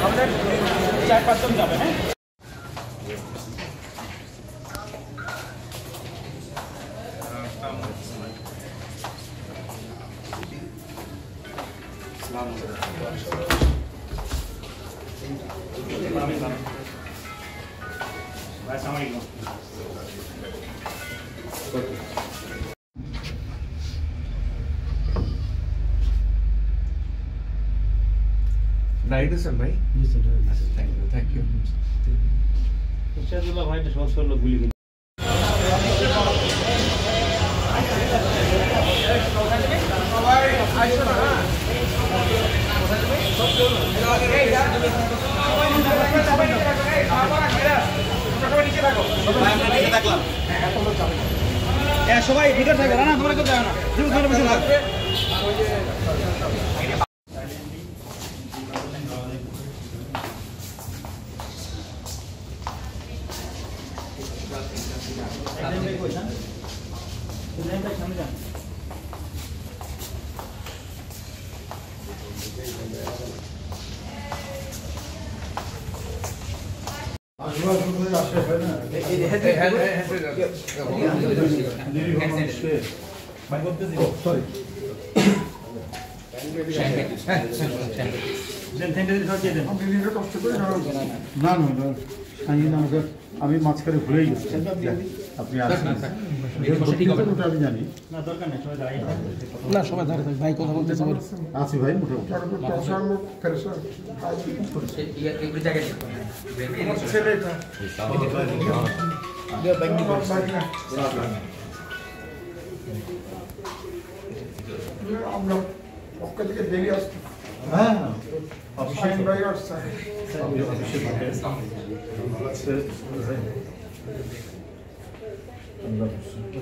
আমাদের 4-5 জন যাবে। হ্যাঁ, नाइट सर भाई जी सर थैंक यू शायदुल्लाह भाई समस्या लोग भूल गए। সবাই ভিতরে থাকে না, তোমরা কেউ যাবে না, বসে থাকবে। আমি মাঝখানে ভুলেই গেছি আপনি আমি জানি না সবাই দাঁড়িয়ে ভাই কথা বলতে আছি ভাই মোটামুটি আমরা পক্ষ থেকে দেরি আসছি। হ্যাঁ ভাই আসছে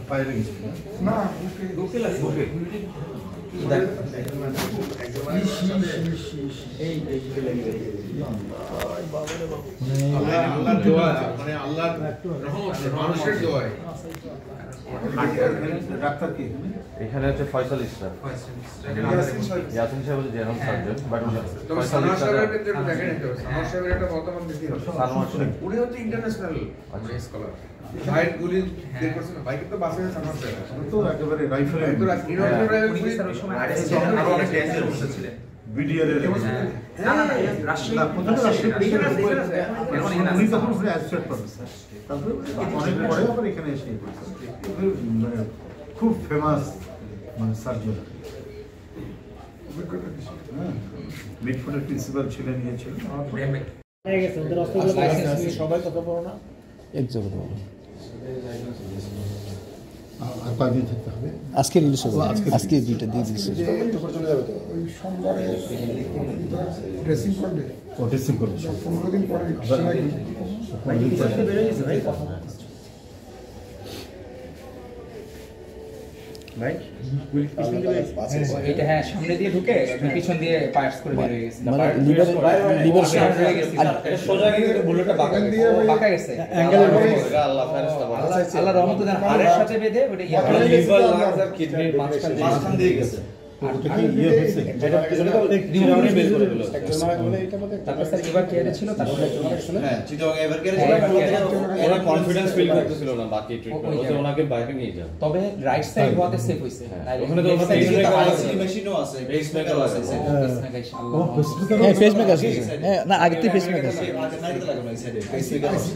বাইরে গেছি না ডাক্তার কি এখানে হচ্ছে ফয়সাল ইসলাম ইয়াসিন সাহেব হচ্ছে জেনারেল সার্জন বাট সানোয়ার সাহেবের ক্ষেত্রে একটু দেখে নিতে হবে। সানোয়ার সাহেবের একটা মতামত বেশি হবে। উনি হচ্ছে ইন্টারন্যাশনাল স্কলার। ভাইট গুলি বের করছেন, ভাইকে তো বাসে সানোয়ার সাহেব তো একেবারে রাইফেল তো নিরঞ্জন রায় পুলিশ ওই সময় আরেস্ট ছিলেন, আরো অনেক ডেঞ্জার বসেছিলেন বিডিআর এর না রাশি না প্রথমে রাশি উনি তখন অ্যাসিস্ট্যান্ট প্রফেসর তারপরে অনেক পরে আবার এখানে এসে মানে খুব ফেমাস মানে সার্জন মিডফোর্ডের প্রিন্সিপাল ছিলেন ইয়ে ছিলেন সবাই কথা বলো না এক জায়গায় বলো আর কয়দিন থাকতে হবে আজকে রিলিজ হবে আজকে দুইটা দিয়ে দিয়েছে ওই সোমবারে ড্রেসিং করবে ও ড্রেসিং করবে 15 দিন পরে ভাই এটা হ্যাঁ সামনে দিয়ে ঢুকে পিছন দিয়ে পায়ার্স করে বের হয়ে গেছে মানে লিভার হয়ে গেছে এটা সোজা গিয়ে বুলেটটা বাঁকা গেছে অ্যাঙ্গেলের মধ্যে আল্লাহ ফেরেশতা বলে আল্লাহ রহমত দেন হাড়ের সাথে বেঁধে ওটা লিভার লাংস আর কিডনির মাঝখান দিয়ে গেছে ওটা কি ইয়ে হয়েছে এটা পিছনে তো রিউনি বের করে দিল তারপর স্যার এবার কেয়ারে ছিল তারপরে হ্যাঁ চিটাগাং এবার কেয়ারে ওরা কনফিডেন্স ফিল করতেছিল না বাকি ট্রিটমেন্ট ওতে ওনাকে বাইরে নিয়ে যান তবে রাইট সাইড হওয়াতে সেফ হইছে ওখানে তো ওখানে আইসিইউ মেশিনও আছে, পেস মেকার আছে হ্যাঁ পেসমেকার আছে হ্যাঁ না আগে থেকে পেসমেকার আছে নাইতে লাগানো এই সাইডে পেসমেকার আছে।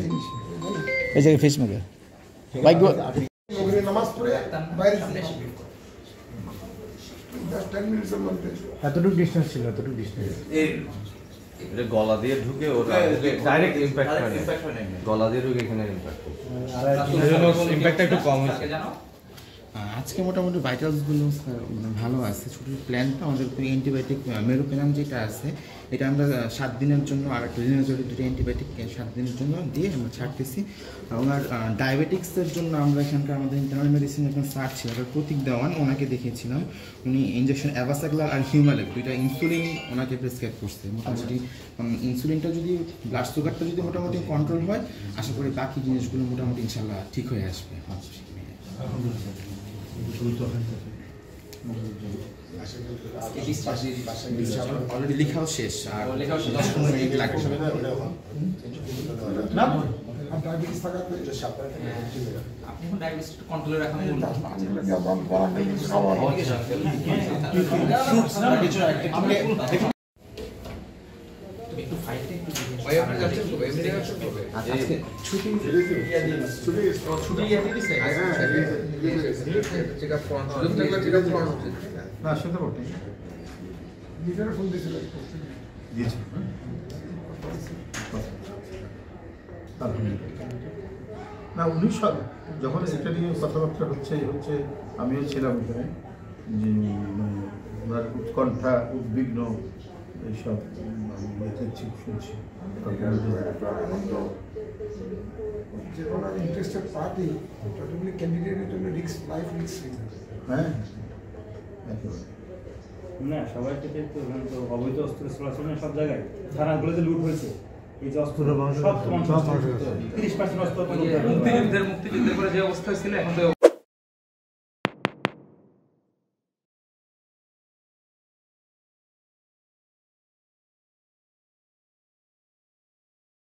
এই জায়গায় পেসমেকার বাইক নগরী নামাজ পড়ে বাইরে এতটুকু ডিসটেন্স ছিল এতটুকু ডিসটেন্স এটা গলা দিয়ে ঢুকে ওটা ডাইরেক্ট ইমপ্যাক্ট হয় না গলা দিয়ে ঢুকে এখানে ইমপ্যাক্ট হয় ইমপ্যাক্টটা একটু কম হয়েছে আজকে মোটামুটি ভাইটালসগুলো মানে ভালো আছে ছোটো প্ল্যানটা আমাদের অ্যান্টিবায়োটিক মেরোপেনাম যেটা আছে এটা আমরা 7 দিনের জন্য আর একটা রিনোজল দুটো অ্যান্টিবায়োটিক 7 দিনের জন্য দিয়ে আমরা ছাড়তেছি এবং আর ডায়াবেটিক্সের জন্য আমরা এখানকার আমাদের ইন্টারনাল মেডিসিন একজন স্যার ছিল প্রতীক দেওয়ান ওনাকে দেখিয়েছিলাম উনি ইঞ্জেকশন অ্যাভাসাগ্লার আর হিউমালেক দুইটা ইনসুলিন ওনাকে প্রেসক্রাইব করছে মোটামুটি ইনসুলিনটা যদি ব্লাড সুগারটা যদি মোটামুটি কন্ট্রোল হয় আশা করি বাকি জিনিসগুলো মোটামুটি ইনশাল্লাহ ঠিক হয়ে আসবে অলরেডি লেখাও শেষ আর লেখাও শেষ। 10-15 মিনিট লাগবে। না আর ডায়াবেটিস থাকাতে আপনি এখন ডায়াবেটিস কন্ট্রোলে রাখা মূল একটু ফাইটে একটু ভাই আপনি যাচ্ছেন কবে এমনি যাচ্ছেন কবে আজকে ছুটি ছুটি ইয়ে দিছে চেকআপ করানো সুযোগ থাকলে চেকআপ করানো উচিত না সেটা বটে লিডার ফোন দিয়েছিল দিয়েছে না 19 সাল যখন এটা নিয়ে কথাবার্তা হচ্ছে আমিও ছিলাম এখানে যে ওনার উৎকণ্ঠা উদ্বিগ্ন এইসব আমি দেখছি শুনছি যে কোনো ইন্টারেস্টেড পার্টি টোটালি ক্যান্ডিডেটের জন্য রিস্ক লাইফ রিস্ক হ্যাঁ একেবারে না সবাই থেকে তো ওখানে তো অবৈধ অস্ত্র চলাচল না সব জায়গায় থানাগুলোতে লুট হয়েছে এই যে অস্ত্র সব তো মানুষ 30% অস্ত্র মুক্তিযুদ্ধের পরে যে অবস্থা ছিল এখন তো